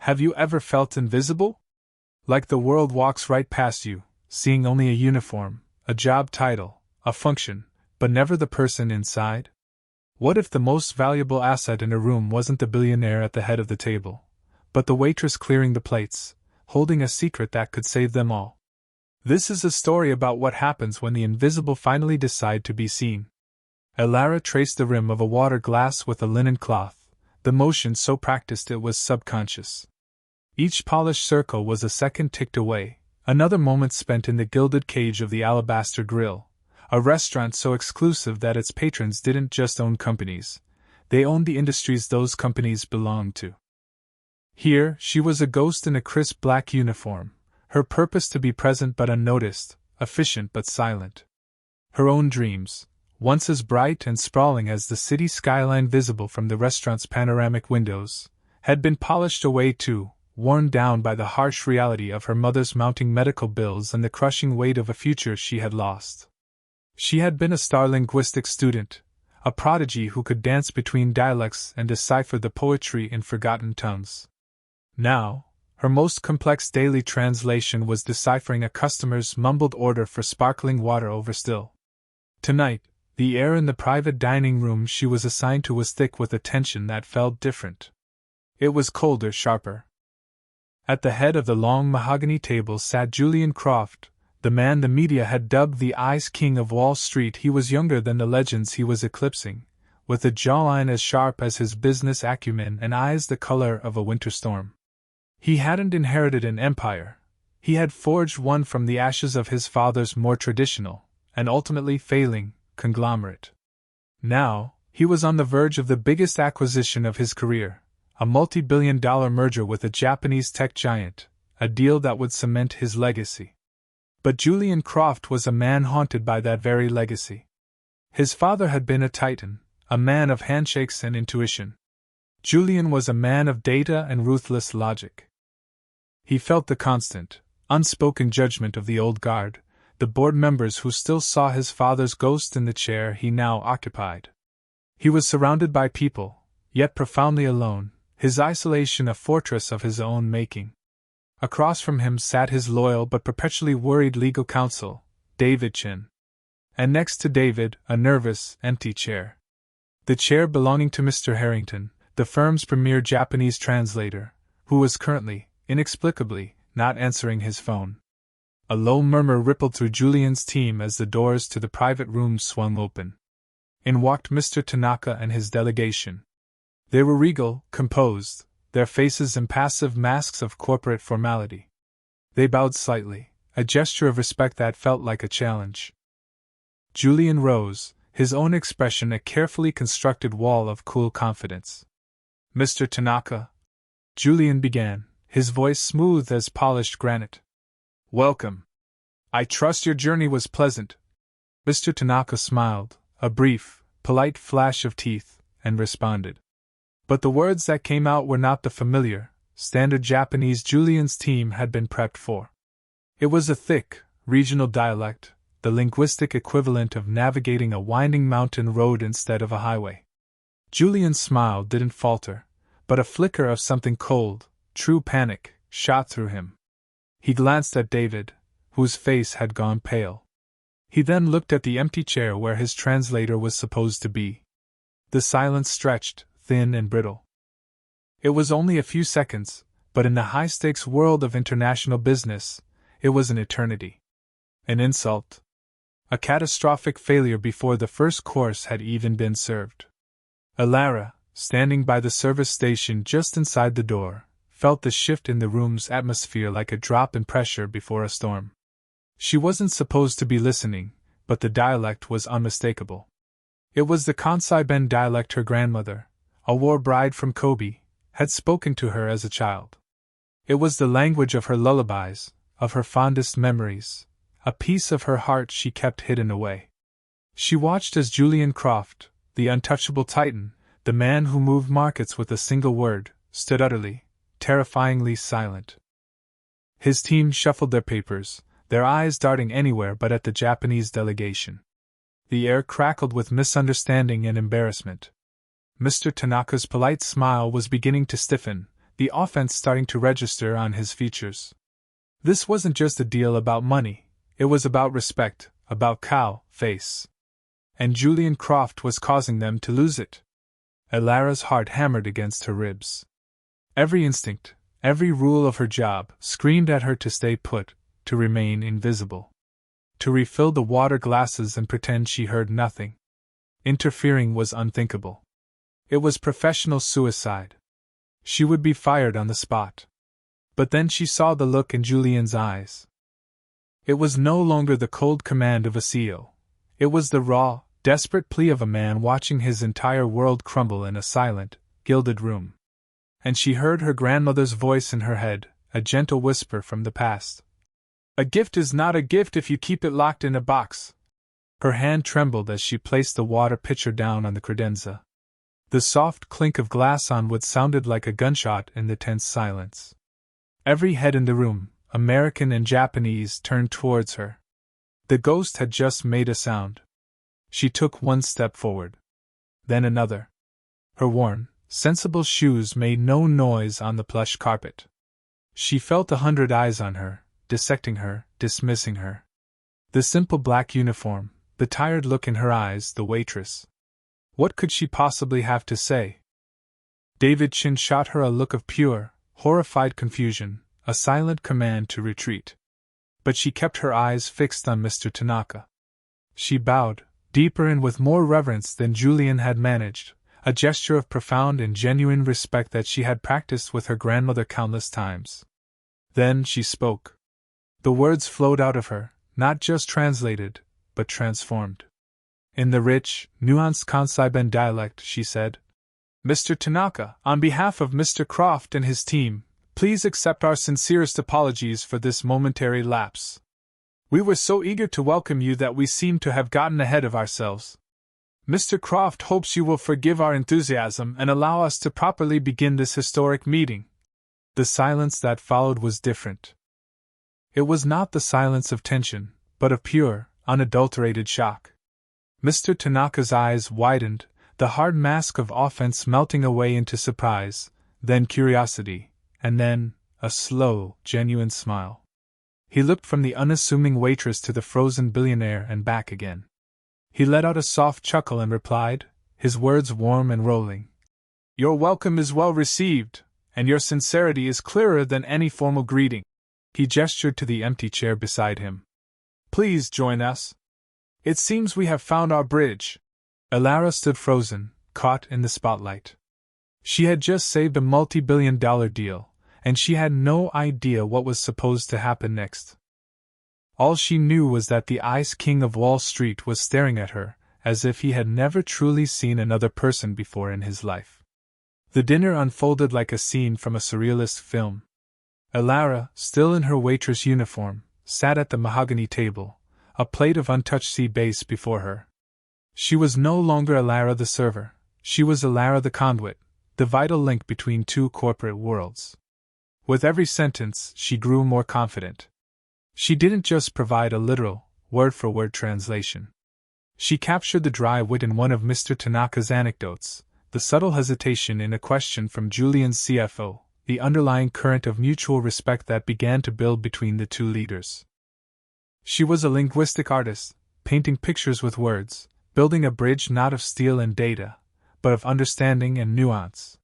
Have you ever felt invisible? Like the world walks right past you, seeing only a uniform, a job title, a function, but never the person inside? What if the most valuable asset in a room wasn't the billionaire at the head of the table, but the waitress clearing the plates, holding a secret that could save them all? This is a story about what happens when the invisible finally decide to be seen. Elara traced the rim of a water glass with a linen cloth, the motion so practiced it was subconscious. Each polished circle was a second ticked away, another moment spent in the gilded cage of the Alabaster Grill, a restaurant so exclusive that its patrons didn't just own companies, they owned the industries those companies belonged to. Here, she was a ghost in a crisp black uniform, her purpose to be present but unnoticed, efficient but silent. Her own dreams, once as bright and sprawling as the city skyline visible from the restaurant's panoramic windows, had been polished away too, worn down by the harsh reality of her mother's mounting medical bills and the crushing weight of a future she had lost. She had been a star linguistic student, a prodigy who could dance between dialects and decipher the poetry in forgotten tongues. Now, her most complex daily translation was deciphering a customer's mumbled order for sparkling water over still. Tonight, the air in the private dining room she was assigned to was thick with a tension that felt different. It was colder, sharper. At the head of the long mahogany table sat Julian Croft, the man the media had dubbed the Ice King of Wall Street. He was younger than the legends he was eclipsing, with a jawline as sharp as his business acumen and eyes the color of a winter storm. He hadn't inherited an empire. He had forged one from the ashes of his father's more traditional, and ultimately failing, conglomerate. Now, he was on the verge of the biggest acquisition of his career, a multi-billion-dollar merger with a Japanese tech giant, a deal that would cement his legacy. But Julian Croft was a man haunted by that very legacy. His father had been a titan, a man of handshakes and intuition. Julian was a man of data and ruthless logic. He felt the constant, unspoken judgment of the old guard, the board members who still saw his father's ghost in the chair he now occupied. He was surrounded by people, yet profoundly alone, his isolation a fortress of his own making. Across from him sat his loyal but perpetually worried legal counsel, David Chin. And next to David, a nervous, empty chair. The chair belonging to Mr. Harrington, the firm's premier Japanese translator, who was currently, inexplicably, not answering his phone. A low murmur rippled through Julian's team as the doors to the private room swung open. In walked Mr. Tanaka and his delegation. They were regal, composed, their faces impassive masks of corporate formality. They bowed slightly, a gesture of respect that felt like a challenge. Julian rose, his own expression a carefully constructed wall of cool confidence. Mr. Tanaka, Julian began, his voice smooth as polished granite. Welcome. I trust your journey was pleasant. Mr. Tanaka smiled, a brief, polite flash of teeth, and responded. But the words that came out were not the familiar, standard Japanese Julian's team had been prepped for. It was a thick, regional dialect, the linguistic equivalent of navigating a winding mountain road instead of a highway. Julian's smile didn't falter, but a flicker of something cold, true panic, shot through him. He glanced at David, whose face had gone pale. He then looked at the empty chair where his translator was supposed to be. The silence stretched, thin and brittle. It was only a few seconds, but in the high-stakes world of international business, it was an eternity. An insult. A catastrophic failure before the first course had even been served. Elara, standing by the service station just inside the door, felt the shift in the room's atmosphere like a drop in pressure before a storm. She wasn't supposed to be listening, but the dialect was unmistakable. It was the Kansai Ben dialect her grandmother, a war bride from Kobe, had spoken to her as a child. It was the language of her lullabies, of her fondest memories, a piece of her heart she kept hidden away. She watched as Julian Croft, the untouchable titan, the man who moved markets with a single word, stood utterly, terrifyingly silent. His team shuffled their papers, their eyes darting anywhere but at the Japanese delegation. The air crackled with misunderstanding and embarrassment. Mr. Tanaka's polite smile was beginning to stiffen, the offense starting to register on his features. This wasn't just a deal about money, it was about respect, about cow face. And Julian Croft was causing them to lose it. Elara's heart hammered against her ribs. Every instinct, every rule of her job, screamed at her to stay put, to remain invisible. To refill the water glasses and pretend she heard nothing. Interfering was unthinkable. It was professional suicide. She would be fired on the spot. But then she saw the look in Julian's eyes. It was no longer the cold command of a CEO. It was the raw, desperate plea of a man watching his entire world crumble in a silent, gilded room. And she heard her grandmother's voice in her head, a gentle whisper from the past. "A gift is not a gift if you keep it locked in a box." Her hand trembled as she placed the water pitcher down on the credenza. The soft clink of glass on wood sounded like a gunshot in the tense silence. Every head in the room, American and Japanese, turned towards her. The ghost had just made a sound. She took one step forward. Then another. Her worn, sensible shoes made no noise on the plush carpet. She felt 100 eyes on her, dissecting her, dismissing her. The simple black uniform, the tired look in her eyes, the waitress. What could she possibly have to say? David Chin shot her a look of pure, horrified confusion, a silent command to retreat. But she kept her eyes fixed on Mr. Tanaka. She bowed, deeper and with more reverence than Julian had managed, a gesture of profound and genuine respect that she had practiced with her grandmother countless times. Then she spoke. The words flowed out of her, not just translated, but transformed. In the rich, nuanced Kansai-ben dialect, she said, "Mr. Tanaka, on behalf of Mr. Croft and his team, please accept our sincerest apologies for this momentary lapse. We were so eager to welcome you that we seemed to have gotten ahead of ourselves. Mr. Croft hopes you will forgive our enthusiasm and allow us to properly begin this historic meeting." The silence that followed was different. It was not the silence of tension, but of pure, unadulterated shock. Mr. Tanaka's eyes widened, the hard mask of offense melting away into surprise, then curiosity, and then a slow, genuine smile. He looked from the unassuming waitress to the frozen billionaire and back again. He let out a soft chuckle and replied, his words warm and rolling. "Your welcome is well received, and your sincerity is clearer than any formal greeting." He gestured to the empty chair beside him. "Please join us. It seems we have found our bridge." Elara stood frozen, caught in the spotlight. She had just saved a multi-billion-dollar deal, and she had no idea what was supposed to happen next. All she knew was that the Ice King of Wall Street was staring at her, as if he had never truly seen another person before in his life. The dinner unfolded like a scene from a surrealist film. Elara, still in her waitress uniform, sat at the mahogany table, a plate of untouched sea bass before her. She was no longer Elara the server, she was Elara the conduit, the vital link between two corporate worlds. With every sentence, she grew more confident. She didn't just provide a literal, word-for-word translation. She captured the dry wit in one of Mr. Tanaka's anecdotes, the subtle hesitation in a question from Julian's CFO, the underlying current of mutual respect that began to build between the two leaders. She was a linguistic artist, painting pictures with words, building a bridge not of steel and data, but of understanding and nuance.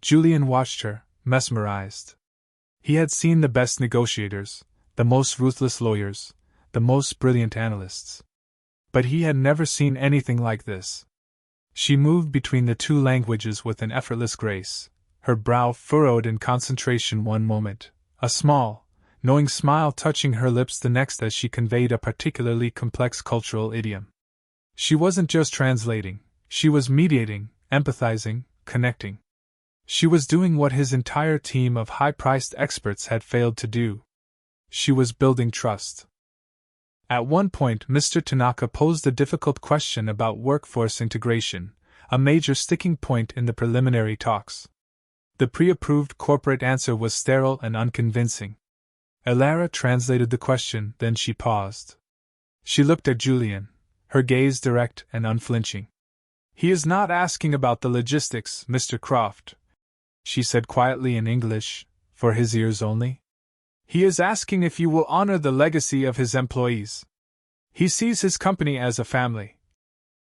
Julian watched her, mesmerized. He had seen the best negotiators, the most ruthless lawyers, the most brilliant analysts. But he had never seen anything like this. She moved between the two languages with an effortless grace, her brow furrowed in concentration one moment, a small, knowing smile touching her lips the next as she conveyed a particularly complex cultural idiom. She wasn't just translating, she was mediating, empathizing, connecting. She was doing what his entire team of high-priced experts had failed to do. She was building trust. At one point, Mr. Tanaka posed a difficult question about workforce integration, a major sticking point in the preliminary talks. The pre-approved corporate answer was sterile and unconvincing. Elara translated the question, then she paused. She looked at Julian, her gaze direct and unflinching. "He is not asking about the logistics, Mr. Croft." she said quietly in English, for his ears only. He is asking if you will honor the legacy of his employees. He sees his company as a family.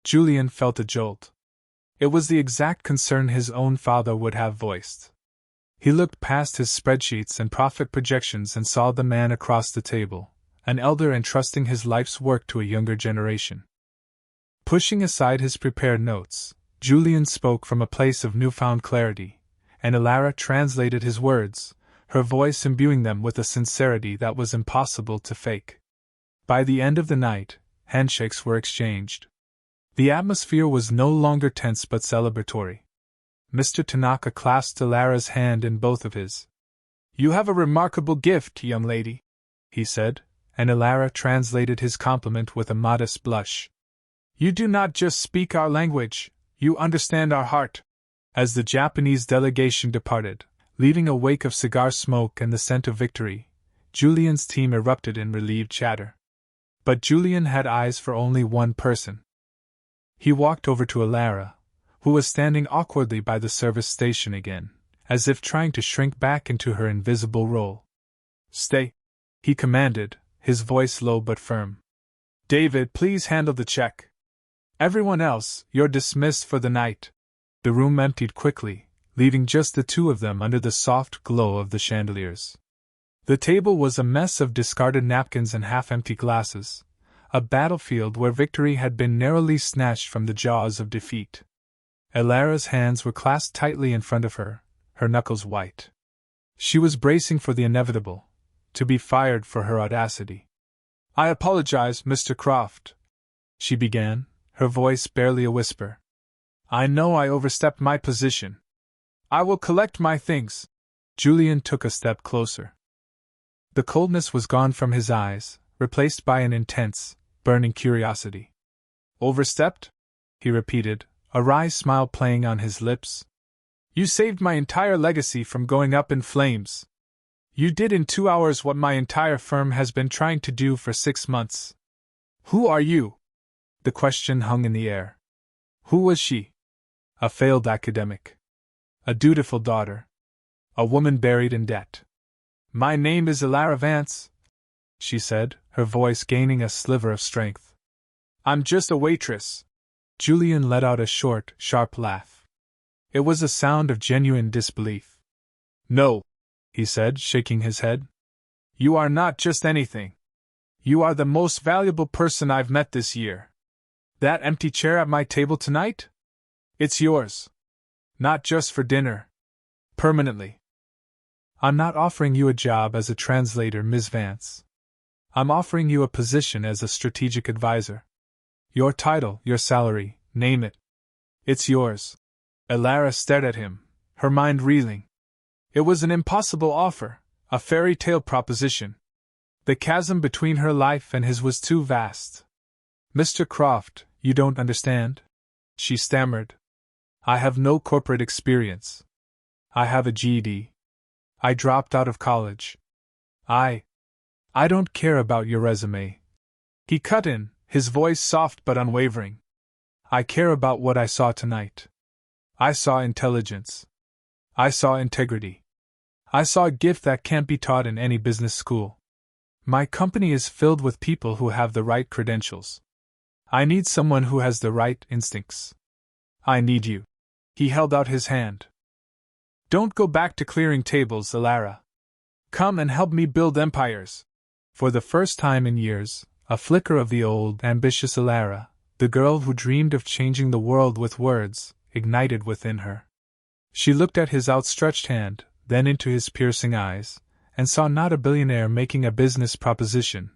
Julian felt a jolt. It was the exact concern his own father would have voiced. He looked past his spreadsheets and profit projections and saw the man across the table, an elder entrusting his life's work to a younger generation. Pushing aside his prepared notes, Julian spoke from a place of newfound clarity, and Elara translated his words, her voice imbuing them with a sincerity that was impossible to fake. By the end of the night, handshakes were exchanged. The atmosphere was no longer tense but celebratory. Mr. Tanaka clasped Elara's hand in both of his. "You have a remarkable gift, young lady," he said, and Elara translated his compliment with a modest blush. "You do not just speak our language, you understand our heart." As the Japanese delegation departed, leaving a wake of cigar smoke and the scent of victory, Julian's team erupted in relieved chatter. But Julian had eyes for only one person. He walked over to Elara, who was standing awkwardly by the service station again, as if trying to shrink back into her invisible role. "Stay," he commanded, his voice low but firm. "David, please handle the check. Everyone else, you're dismissed for the night." The room emptied quickly, leaving just the two of them under the soft glow of the chandeliers. The table was a mess of discarded napkins and half-empty glasses, a battlefield where victory had been narrowly snatched from the jaws of defeat. Elara's hands were clasped tightly in front of her, her knuckles white. She was bracing for the inevitable, to be fired for her audacity. "I apologize, Mr. Croft," she began, her voice barely a whisper. "I know I overstepped my position. I will collect my things." Julian took a step closer. The coldness was gone from his eyes, replaced by an intense, burning curiosity. "Overstepped?" he repeated, a wry smile playing on his lips. "You saved my entire legacy from going up in flames. You did in 2 hours what my entire firm has been trying to do for 6 months. Who are you?" The question hung in the air. Who was she? A failed academic. A dutiful daughter. A woman buried in debt. "My name is Elara Vance," she said, her voice gaining a sliver of strength. "I'm just a waitress." Julian let out a short, sharp laugh. It was a sound of genuine disbelief. "No," he said, shaking his head. "You are not just anything. You are the most valuable person I've met this year. That empty chair at my table tonight? It's yours. Not just for dinner. Permanently. I'm not offering you a job as a translator, Ms. Vance. I'm offering you a position as a strategic advisor. Your title, your salary, name it. It's yours." Elara stared at him, her mind reeling. It was an impossible offer, a fairy tale proposition. The chasm between her life and his was too vast. "Mr. Croft, you don't understand," she stammered. "I have no corporate experience. I have a GED. I dropped out of college. I don't care about your resume." He cut in, his voice soft but unwavering. "I care about what I saw tonight. I saw intelligence. I saw integrity. I saw a gift that can't be taught in any business school. My company is filled with people who have the right credentials. I need someone who has the right instincts. I need you." He held out his hand. "Don't go back to clearing tables, Elara. Come and help me build empires." For the first time in years, a flicker of the old, ambitious Elara, the girl who dreamed of changing the world with words, ignited within her. She looked at his outstretched hand, then into his piercing eyes, and saw not a billionaire making a business proposition,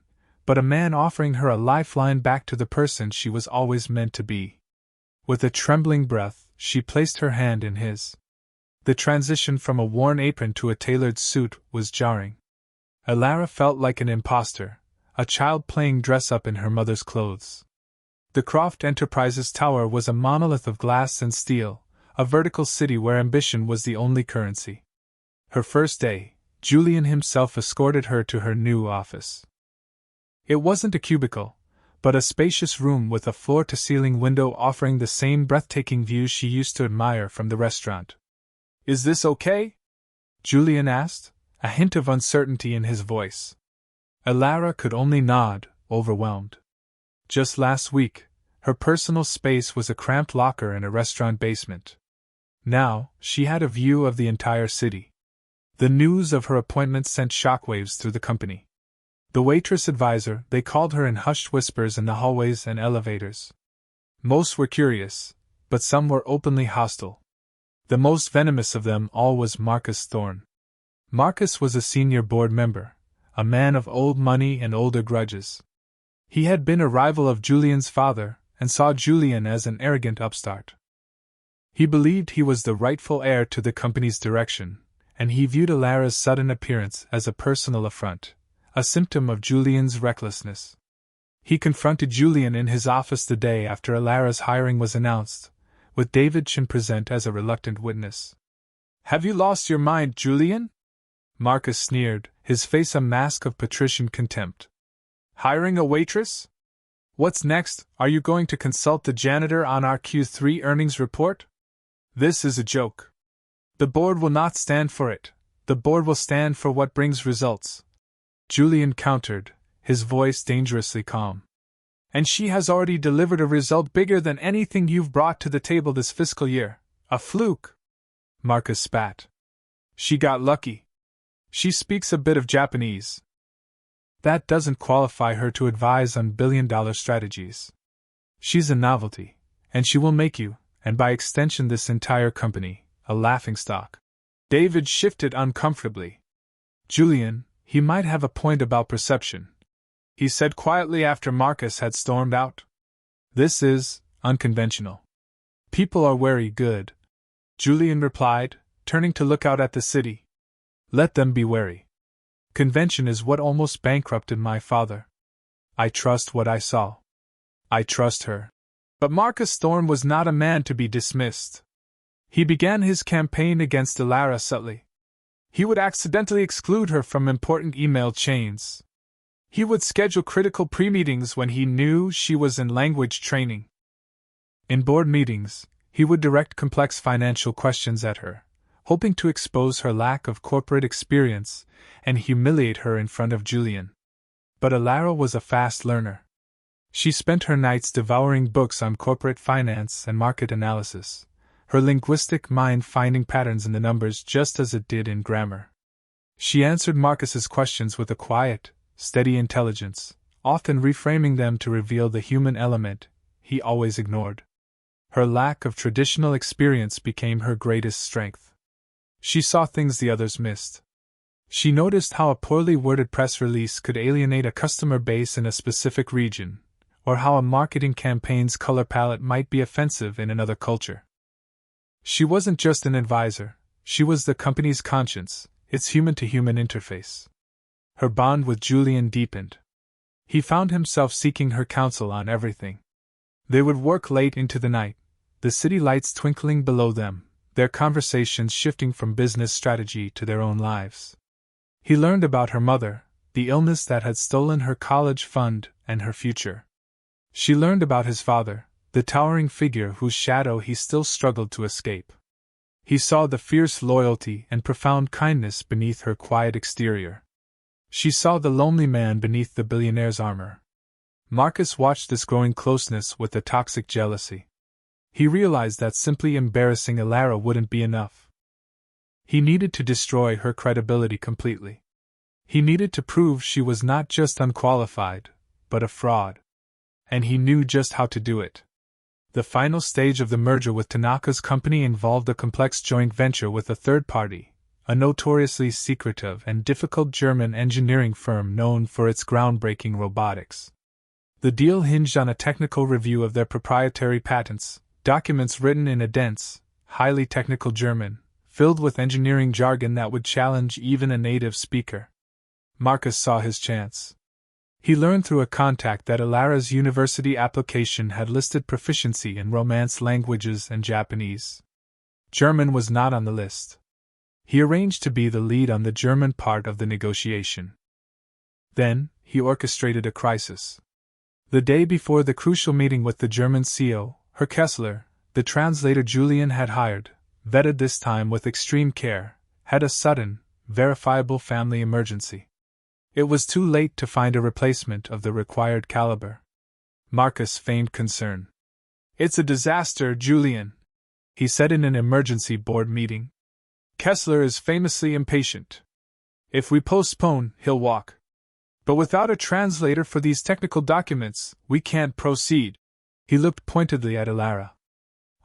but a man offering her a lifeline back to the person she was always meant to be. With a trembling breath, she placed her hand in his. The transition from a worn apron to a tailored suit was jarring. Elara felt like an imposter, a child playing dress-up in her mother's clothes. The Croft Enterprises Tower was a monolith of glass and steel, a vertical city where ambition was the only currency. Her first day, Julian himself escorted her to her new office. It wasn't a cubicle, but a spacious room with a floor-to-ceiling window offering the same breathtaking views she used to admire from the restaurant. Is this okay? Julian asked, a hint of uncertainty in his voice. Alara could only nod, overwhelmed. Just last week, her personal space was a cramped locker in a restaurant basement. Now, she had a view of the entire city. The news of her appointment sent shockwaves through the company. The waitress advisor, they called her in hushed whispers in the hallways and elevators. Most were curious, but some were openly hostile. The most venomous of them all was Marcus Thorne. Marcus was a senior board member, a man of old money and older grudges. He had been a rival of Julian's father, and saw Julian as an arrogant upstart. He believed he was the rightful heir to the company's direction, and he viewed Alara's sudden appearance as a personal affront, a symptom of Julian's recklessness. He confronted Julian in his office the day after Alara's hiring was announced, with David Chin present as a reluctant witness. "Have you lost your mind, Julian?" Marcus sneered, his face a mask of patrician contempt. "Hiring a waitress? What's next? Are you going to consult the janitor on our Q3 earnings report? This is a joke. The board will not stand for it. The board will stand for what brings results," Julian countered, his voice dangerously calm. "And she has already delivered a result bigger than anything you've brought to the table this fiscal year. A fluke." Marcus spat. "She got lucky. She speaks a bit of Japanese. That doesn't qualify her to advise on billion-dollar strategies. She's a novelty, and she will make you, and by extension this entire company, a laughingstock." David shifted uncomfortably. "Julian, he might have a point about perception," he said quietly after Marcus had stormed out. "This is unconventional. People are wary good," Julian replied, turning to look out at the city. "Let them be wary. Convention is what almost bankrupted my father. I trust what I saw. I trust her." But Marcus Thorne was not a man to be dismissed. He began his campaign against Alara subtly. He would accidentally exclude her from important email chains. He would schedule critical pre-meetings when he knew she was in language training. In board meetings, he would direct complex financial questions at her, hoping to expose her lack of corporate experience and humiliate her in front of Julian. But Alara was a fast learner. She spent her nights devouring books on corporate finance and market analysis, her linguistic mind finding patterns in the numbers just as it did in grammar. She answered Marcus's questions with a quiet, steady intelligence, often reframing them to reveal the human element he always ignored. Her lack of traditional experience became her greatest strength. She saw things the others missed. She noticed how a poorly worded press release could alienate a customer base in a specific region, or how a marketing campaign's color palette might be offensive in another culture. She wasn't just an advisor, she was the company's conscience, its human-to-human interface. Her bond with Julian deepened. He found himself seeking her counsel on everything. They would work late into the night, the city lights twinkling below them, their conversations shifting from business strategy to their own lives. He learned about her mother, the illness that had stolen her college fund and her future. She learned about his father, the towering figure whose shadow he still struggled to escape. He saw the fierce loyalty and profound kindness beneath her quiet exterior. She saw the lonely man beneath the billionaire's armor. Marcus watched this growing closeness with a toxic jealousy. He realized that simply embarrassing Alara wouldn't be enough. He needed to destroy her credibility completely. He needed to prove she was not just unqualified, but a fraud. And he knew just how to do it. The final stage of the merger with Tanaka's company involved a complex joint venture with a third party, a notoriously secretive and difficult German engineering firm known for its groundbreaking robotics. The deal hinged on a technical review of their proprietary patents, documents written in a dense, highly technical German, filled with engineering jargon that would challenge even a native speaker. Marcus saw his chance. He learned through a contact that Alara's university application had listed proficiency in Romance languages and Japanese. German was not on the list. He arranged to be the lead on the German part of the negotiation. Then, he orchestrated a crisis. The day before the crucial meeting with the German CEO, Herr Kessler, the translator Julian had hired, vetted this time with extreme care, had a sudden, verifiable family emergency. It was too late to find a replacement of the required caliber. Marcus feigned concern. "It's a disaster, Julian," he said in an emergency board meeting. "Kessler is famously impatient. If we postpone, he'll walk. But without a translator for these technical documents, we can't proceed." He looked pointedly at Ilara.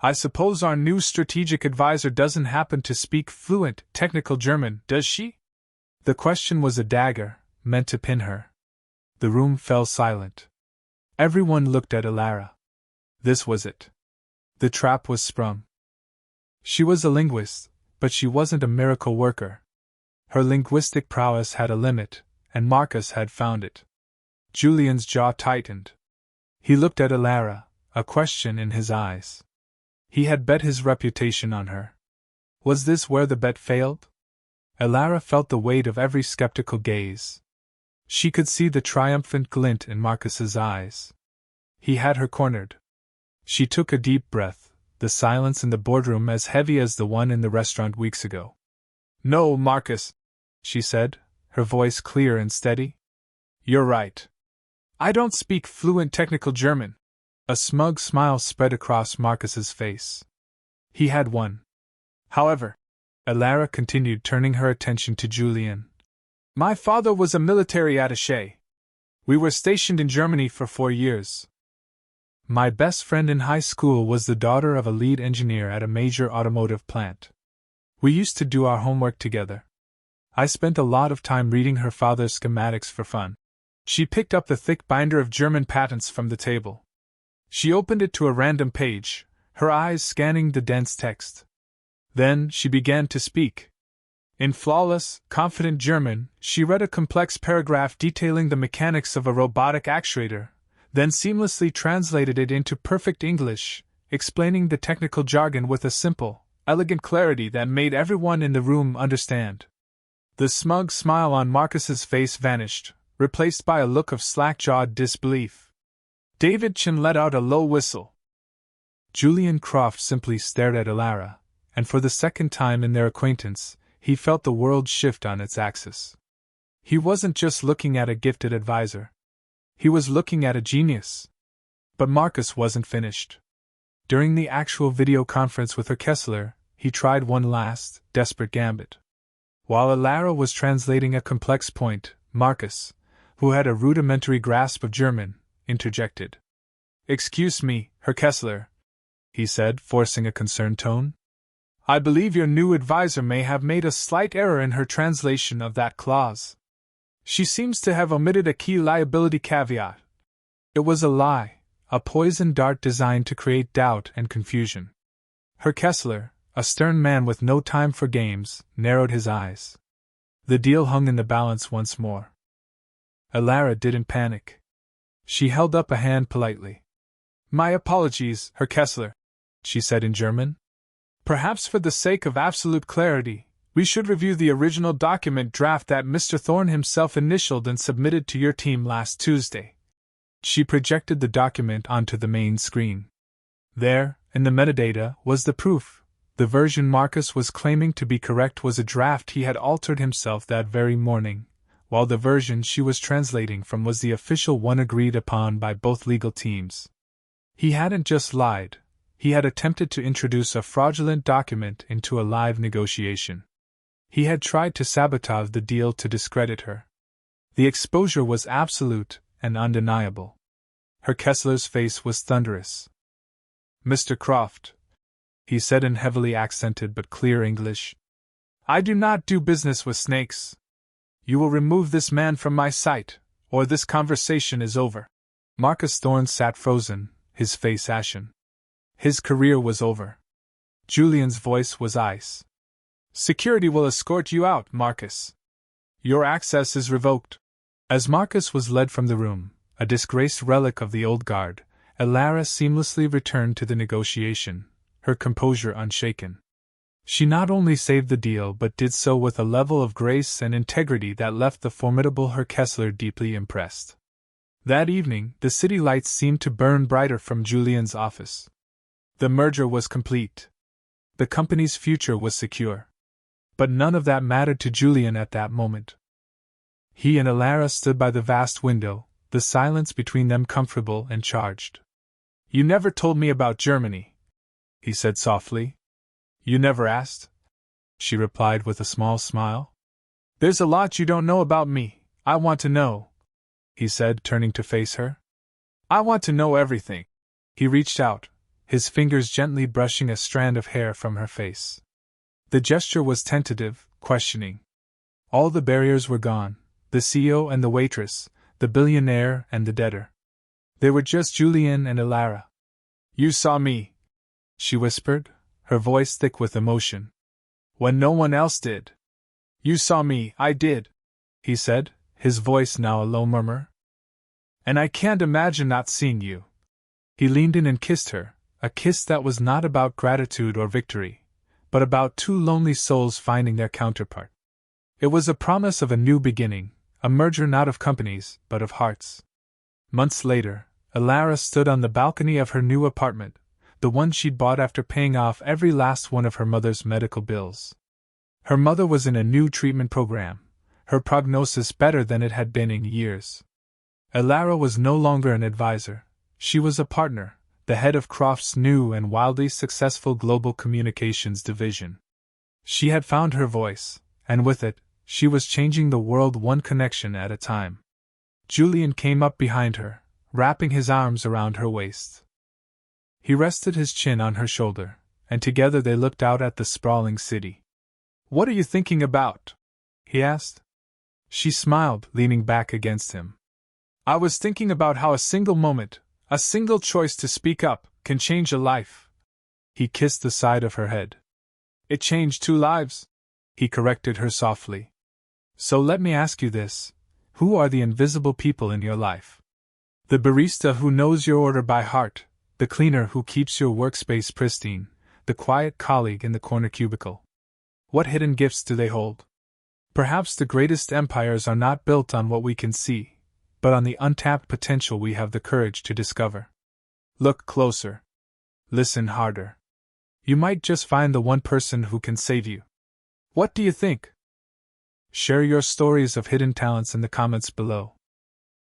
"I suppose our new strategic advisor doesn't happen to speak fluent technical German, does she?" The question was a dagger, meant to pin her. The room fell silent. Everyone looked at Ilara. This was it. The trap was sprung. She was a linguist, but she wasn't a miracle worker. Her linguistic prowess had a limit, and Marcus had found it. Julian's jaw tightened. He looked at Ilara, a question in his eyes. He had bet his reputation on her. Was this where the bet failed? Ilara felt the weight of every skeptical gaze. She could see the triumphant glint in Marcus's eyes. He had her cornered. She took a deep breath, the silence in the boardroom as heavy as the one in the restaurant weeks ago. "No, Marcus," she said, her voice clear and steady. "You're right. I don't speak fluent technical German." A smug smile spread across Marcus's face. He had won. "However," Ilara continued, turning her attention to Julian, "my father was a military attaché. We were stationed in Germany for 4 years. My best friend in high school was the daughter of a lead engineer at a major automotive plant. We used to do our homework together. I spent a lot of time reading her father's schematics for fun." She picked up the thick binder of German patents from the table. She opened it to a random page, her eyes scanning the dense text. Then she began to speak. In flawless, confident German, she read a complex paragraph detailing the mechanics of a robotic actuator, then seamlessly translated it into perfect English, explaining the technical jargon with a simple, elegant clarity that made everyone in the room understand. The smug smile on Marcus's face vanished, replaced by a look of slack-jawed disbelief. David Chin let out a low whistle. Julian Croft simply stared at Ilara, and for the second time in their acquaintance, he felt the world shift on its axis. He wasn't just looking at a gifted advisor. He was looking at a genius. But Marcus wasn't finished. During the actual video conference with Herr Kessler, he tried one last, desperate gambit. While Ilara was translating a complex point, Marcus, who had a rudimentary grasp of German, interjected. "Excuse me, Herr Kessler," he said, forcing a concerned tone. "I believe your new advisor may have made a slight error in her translation of that clause. She seems to have omitted a key liability caveat." It was a lie, a poison dart designed to create doubt and confusion. Herr Kessler, a stern man with no time for games, narrowed his eyes. The deal hung in the balance once more. Ilara didn't panic. She held up a hand politely. "My apologies, Herr Kessler," she said in German. "Perhaps for the sake of absolute clarity, we should review the original document draft that Mr. Thorne himself initialed and submitted to your team last Tuesday." She projected the document onto the main screen. There, in the metadata, was the proof. The version Marcus was claiming to be correct was a draft he had altered himself that very morning, while the version she was translating from was the official one agreed upon by both legal teams. He hadn't just lied. He had attempted to introduce a fraudulent document into a live negotiation. He had tried to sabotage the deal to discredit her. The exposure was absolute and undeniable. Herr Kessler's face was thunderous. "Mr. Croft," he said in heavily accented but clear English, "I do not do business with snakes. You will remove this man from my sight, or this conversation is over." Marcus Thorne sat frozen, his face ashen. His career was over. Julian's voice was ice. "Security will escort you out, Marcus. Your access is revoked." As Marcus was led from the room, a disgraced relic of the old guard, Ilara seamlessly returned to the negotiation, her composure unshaken. She not only saved the deal but did so with a level of grace and integrity that left the formidable Herr Kessler deeply impressed. That evening, the city lights seemed to burn brighter from Julian's office. The merger was complete. The company's future was secure. But none of that mattered to Julian at that moment. He and Alara stood by the vast window, the silence between them comfortable and charged. "You never told me about Germany," he said softly. "You never asked?" she replied with a small smile. "There's a lot you don't know about me. I want to know," he said, turning to face her. "I want to know everything." He reached out, his fingers gently brushing a strand of hair from her face. The gesture was tentative, questioning. All the barriers were gone, the CEO and the waitress, the billionaire and the debtor. They were just Julian and Alara. "You saw me," she whispered, her voice thick with emotion. "When no one else did." "You saw me, I did," he said, his voice now a low murmur. "And I can't imagine not seeing you." He leaned in and kissed her, a kiss that was not about gratitude or victory, but about two lonely souls finding their counterpart. It was a promise of a new beginning, a merger not of companies, but of hearts. Months later, Alara stood on the balcony of her new apartment, the one she'd bought after paying off every last one of her mother's medical bills. Her mother was in a new treatment program, her prognosis better than it had been in years. Alara was no longer an advisor, she was a partner, the head of Croft's new and wildly successful global communications division. She had found her voice, and with it, she was changing the world one connection at a time. Julian came up behind her, wrapping his arms around her waist. He rested his chin on her shoulder, and together they looked out at the sprawling city. "What are you thinking about?" he asked. She smiled, leaning back against him. "I was thinking about how a single moment, a single choice to speak up, can change a life." He kissed the side of her head. "It changed 2 lives," he corrected her softly. "So let me ask you this. Who are the invisible people in your life? The barista who knows your order by heart, the cleaner who keeps your workspace pristine, the quiet colleague in the corner cubicle. What hidden gifts do they hold? Perhaps the greatest empires are not built on what we can see, but on the untapped potential we have the courage to discover. Look closer. Listen harder. You might just find the one person who can save you. What do you think? Share your stories of hidden talents in the comments below.